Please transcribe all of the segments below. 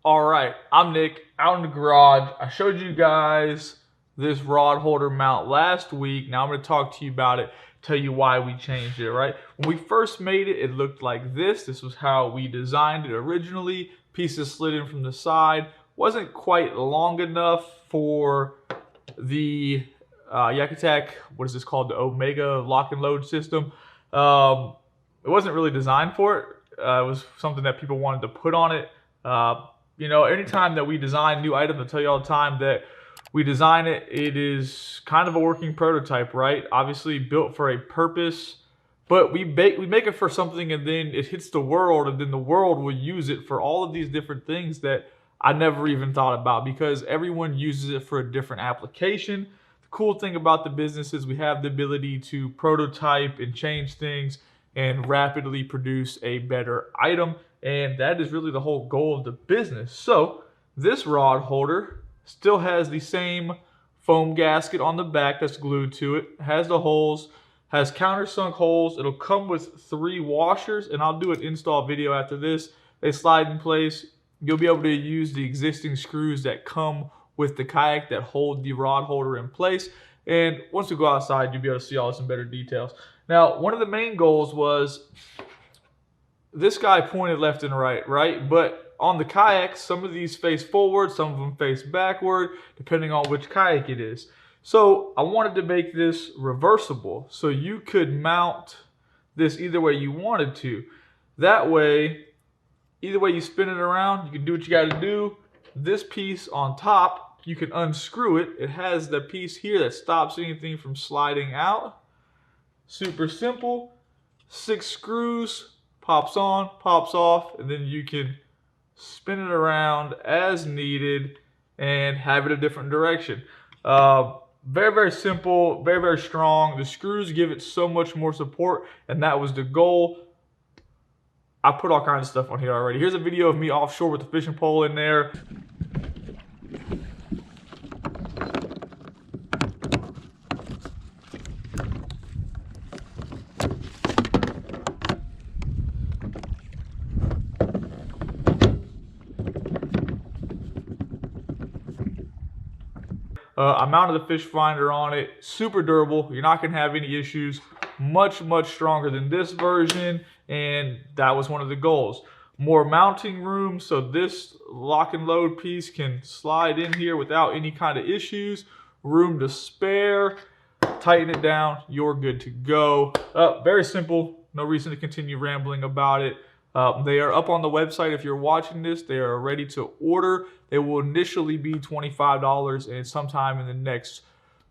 All right, I'm Nick, out in the garage. I showed you guys this rod holder mount last week. Now I'm going to talk to you about it, tell you why we changed it, right? When we first made it, it looked like this. This was how we designed it originally. Pieces slid in from the side. Wasn't quite long enough for the Yakutak, what is this called? The Omega lock and load system. It wasn't really designed for it. It was something that people wanted to put on it. You know, anytime that we design new items, I tell you all the time that we design it, it is kind of a working prototype, right? Obviously built for a purpose, but we make it for something and then it hits the world, and then the world will use it for all of these different things that I never even thought about, because everyone uses it for a different application. The cool thing about the business is we have the ability to prototype and change things and rapidly produce a better item. And that is really the whole goal of the business. So this rod holder still has the same foam gasket on the back that's glued to it, has the holes, has countersunk holes. It'll come with 3 washers, and I'll do an install video after this. They slide in place. You'll be able to use the existing screws that come with the kayak that hold the rod holder in place. And once we go outside, you'll be able to see all this in better details. Now, one of the main goals was, this guy pointed left and right? But on the kayaks, some of these face forward, some of them face backward, depending on which kayak it is. So I wanted to make this reversible, so you could mount this either way you wanted to. That way, either way you spin it around, you can do what you got to do. This piece on top, you can unscrew it. It has the piece here that stops anything from sliding out. Super simple. 6 screws. Pops on, pops off, and then you can spin it around as needed and have it a different direction. Very, very simple, very, very strong. The screws give it so much more support, and that was the goal. I put all kinds of stuff on here already. Here's a video of me offshore with the fishing pole in there. I mounted the fish finder on it, super durable. You're not gonna have any issues. Much, much stronger than this version, and that was one of the goals. More mounting room, so this lock and load piece can slide in here without any kind of issues. Room to spare, tighten it down, you're good to go. Very simple, no reason to continue rambling about it. They are up on the website. If you're watching this, they are ready to order. They will initially be $25, and sometime in the next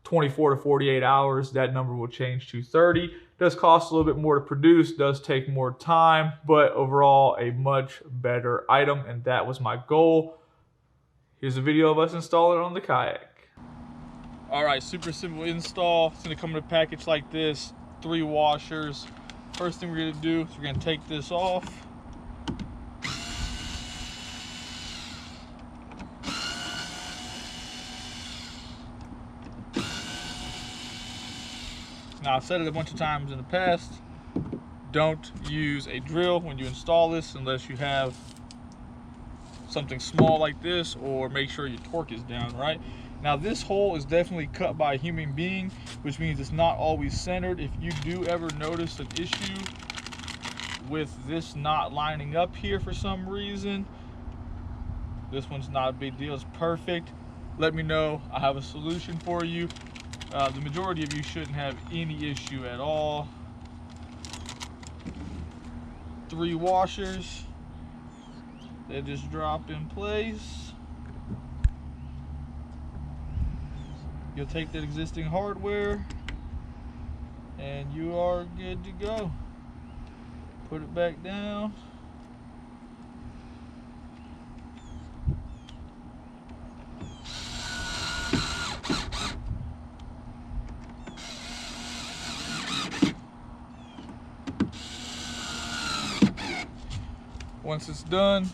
24 to 48 hours, that number will change to $30. Does cost a little bit more to produce, does take more time, but overall a much better item, and that was my goal. Here's a video of us installing it on the kayak. All right, super simple install. It's gonna come in a package like this, 3 washers. First thing we're gonna do is we're gonna take this off. Now, I've said it a bunch of times in the past, don't use a drill when you install this unless you have something small like this, or make sure your torque is down, right? Now, this hole is definitely cut by a human being, which means it's not always centered. If you do ever notice an issue with this not lining up here for some reason, this one's not a big deal, it's perfect. Let me know, I have a solution for you. The majority of you shouldn't have any issue at all. 3 washers, they just drop in place. You'll take that existing hardware and you are good to go. Put it back down. Once it's done,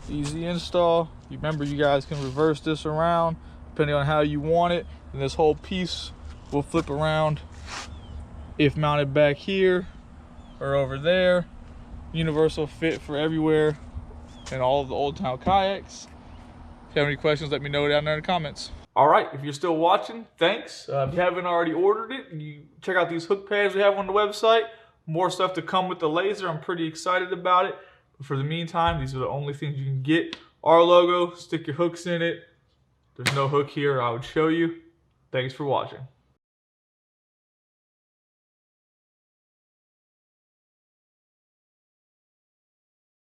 easy install. Remember, you guys can reverse this around depending on how you want it, and this whole piece will flip around if mounted back here or over there. Universal fit for everywhere. and all of the old style kayaks. If you have any questions, let me know down there in the comments. All right, if you're still watching, thanks. If you haven't already ordered it, you check out these hook pads we have on the website. More stuff to come with the laser. I'm pretty excited about it. But for the meantime, these are the only things you can get. Our logo, stick your hooks in it. There's no hook here, I would show you. Thanks for watching.